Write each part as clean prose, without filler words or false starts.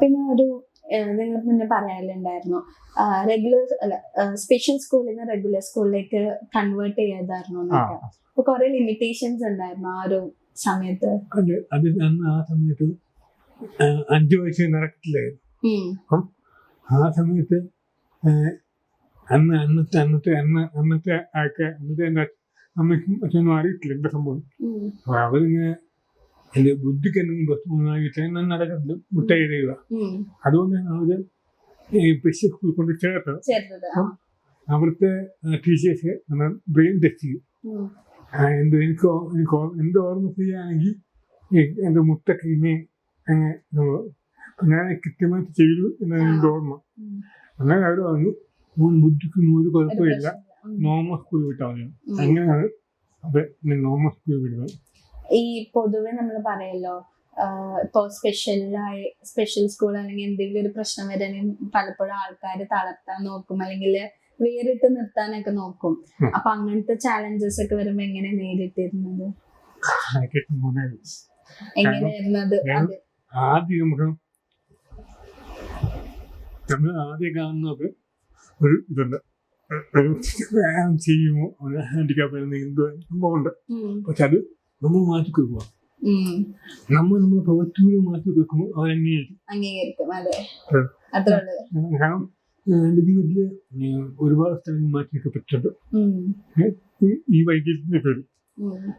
പിന്നെ ഒരു നിങ്ങൾ മുന്നേ പറയാനുണ്ടായിരുന്നു റെഗുലർ അല്ല സ്പെഷ്യൽ സ്കൂളിൽ നിന്ന് റെഗുലർ സ്കൂളിലേക്ക് കൺവേർട്ട് ചെയ്തായിരുന്നു എന്നൊക്കെ. അപ്പൊ കുറെ ലിമിറ്റേഷൻസ് ഉണ്ടായിരുന്നു ആ ഒരു സമയത്ത്. അത് ആ സമയത്ത് 5 വയസ്സ് നടക്കില്ലായിരുന്നു. ആ സമയത്ത് അന്നത്തെ ആൾക്ക് എന്റെ അമ്മയ്ക്കും അച്ഛനും അറിയിട്ടില്ല എന്താ സംഭവം. അപ്പൊ അവരിങ്ങനെ എന്റെ ബുദ്ധിക്ക് എന്തെങ്കിലും പ്രശ്നമായിട്ട് ഞാൻ നടക്കുന്നത് മുട്ട എഴുതുക. അതുകൊണ്ടാണ് അവര് സ്പെഷ്യൽ സ്കൂളിൽ കൊണ്ട് ചേർത്തത്. അവിടുത്തെ ടീച്ചേഴ്സ് ബ്രെയിൻ ടെസ്റ്റ് ചെയ്യും. എനിക്ക് എന്റെ ഓർമ്മ ചെയ്യുകയാണെങ്കിൽ എന്റെ മുട്ടക്ക് ഇനി ഞാൻ കൃത്യമായിട്ട് ചെയ്തു എന്നാണ് എന്റെ ഓർമ്മ. അങ്ങനെ അവർ പറഞ്ഞു ബുദ്ധിക്കൊന്നും ഒരു കുഴപ്പമില്ല, നോർമൽ സ്കൂളിൽ വിട്ടാൽ മതി. അങ്ങനെയാണ് നോർമൽ സ്കൂളിൽ വിടുന്നത്. ഈ പൊതുവെ നമ്മൾ പറയല്ലോ ഇപ്പൊ സ്പെഷ്യൽ സ്കൂൾ അല്ലെങ്കിൽ എന്തെങ്കിലും ഒരു പ്രശ്നം വരാനും പലപ്പോഴും ആൾക്കാർ തളർത്താൻ നോക്കും, അല്ലെങ്കിൽ വേറിട്ട് നിർത്താനൊക്കെ നോക്കും. അപ്പൊ അങ്ങനത്തെ ചാലഞ്ചസ് ഒക്കെ വരുമ്പോ എങ്ങനെ നേരിട്ടിരുന്നത്? എങ്ങനെയായിരുന്നത്? ആദ്യം നമ്മൾ ആദ്യം കാണുന്നത് ഒരു ഇതുണ്ട്, ചെയ്യുമോ ഹാൻഡിക്കാപ്പ് സംഭവമുണ്ട്. പക്ഷെ അത് നമ്മൾ മാറ്റി കൊടുക്കുക. നമ്മൾ പ്രവൃത്തിയോട് മാറ്റി കൊടുക്കുമ്പോൾ അവർ അംഗീകരിക്കും. കാരണം എന്റെ ജീവിതത്തില് ഒരുപാട് സ്ഥലങ്ങൾ മാറ്റിയൊക്കെ പറ്റുന്നുണ്ട് ഈ വൈദ്യുതിന്റെ പേര്.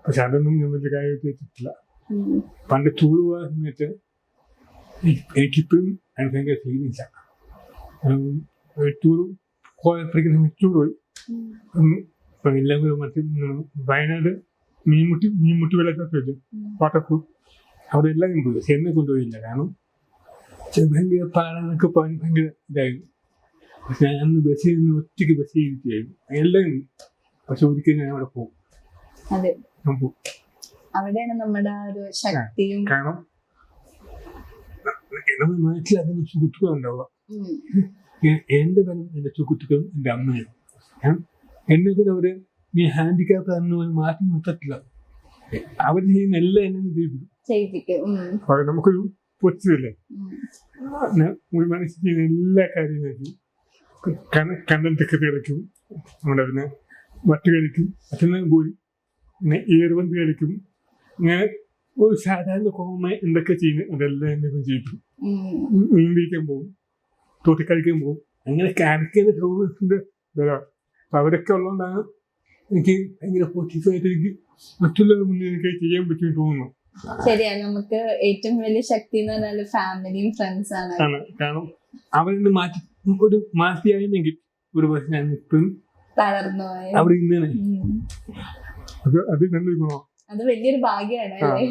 പക്ഷെ അതൊന്നും ഞാൻ വലിയ കാര്യമായിട്ട് വെച്ചിട്ടില്ല. പണ്ട് ടൂർ പോയ സമയത്ത് എനിക്കിപ്പോഴും എനിക്ക് ഭയങ്കര ഫീലിങ്സാണ്. ടൂർ പോയപ്പോഴേക്കും ടൂർ പോയി എല്ലാം കൂടെ മറ്റേ വയനാട് മീൻമുട്ടി വെള്ളച്ചാട്ടം വെച്ചു വാട്ടർഫോൾ. അവിടെ എല്ലാവരും പോയി. പക്ഷെ എന്നെ കൊണ്ടുപോയില്ല. കാരണം ഭയങ്കര പാടാനൊക്കെ ഭയങ്കര ഇതായിരുന്നു. പക്ഷെ ഞാൻ ബസ്സിൽ നിന്ന് ഒറ്റയ്ക്ക് ബസ് ചെയ്തിട്ടായിരുന്നു എല്ലാവരും. പക്ഷെ ഒരിക്കലും ഞാൻ അവിടെ പോകും. അവിടെയാണ് നമ്മുടെ ഒരു ശക്തിയും. കാരണം നമ്മൾ മനസ്സിലാക്കുന്ന സുഹൃത്തുക്കൾ ഉണ്ടാവുക. എന്റെ ബലം എന്റെ സുഹൃത്തുക്കളും എന്റെ അമ്മയാണ്. എന്നെ കൂടെ അവര് നീ ഹാൻഡിക്കാപ്പ് എന്ന് മാറ്റി നിർത്തത്തില്ല. അവർ ചെയ്യുന്ന എല്ലാം എന്നെ ചെയ്യിപ്പിക്കും. നമുക്കൊരു പൊച്ചല്ലേ ഒരു മനുഷ്യൻ ചെയ്യുന്ന എല്ലാ കാര്യങ്ങളും കണ്ടന്റൊക്കെ കളിക്കും. നമ്മുടെ പിന്നെ വട്ട് കളിക്കും, അച്ഛനും പോയി പിന്നെ ഏറുപന്ത് കളിക്കും. ഇങ്ങനെ ഒരു സാധാരണ കോമ എന്തൊക്കെ ചെയ്യുന്നത് അതെല്ലാം എന്നെ ചെയ്യിപ്പിക്കും. മീൻ പിടിക്കാൻ പോകും, തോട്ടി കളിക്കാൻ പോകും. അങ്ങനെ കാണിക്കുന്ന ഷോസിന്റെ വില. അപ്പൊ അവരൊക്കെ ഉള്ളതുകൊണ്ടാണ് എനിക്ക് ഭയങ്കര പോസിറ്റീവായിട്ട് എനിക്ക് മറ്റുള്ളവരുടെ മുന്നിൽ എനിക്ക് ചെയ്യാൻ പറ്റുമെന്ന് തോന്നുന്നു. ശരിയാണ്. നമുക്ക് ഏറ്റവും വലിയ ശക്തി എന്ന് പറഞ്ഞാൽ ഫാമിലിയും ഫ്രണ്ട്സ് ആണ്. കാരണം അവരെ മാറ്റിയായിരുന്നെങ്കിൽ ഒരു പക്ഷെ ഞാൻ ഇപ്പോഴും തളർന്നു അവിടെ ഇന്നേ. അത് നല്ലൊരു ഗുണമാണ്. അത് വലിയൊരു ഭാഗ്യമാണ് അല്ലേ?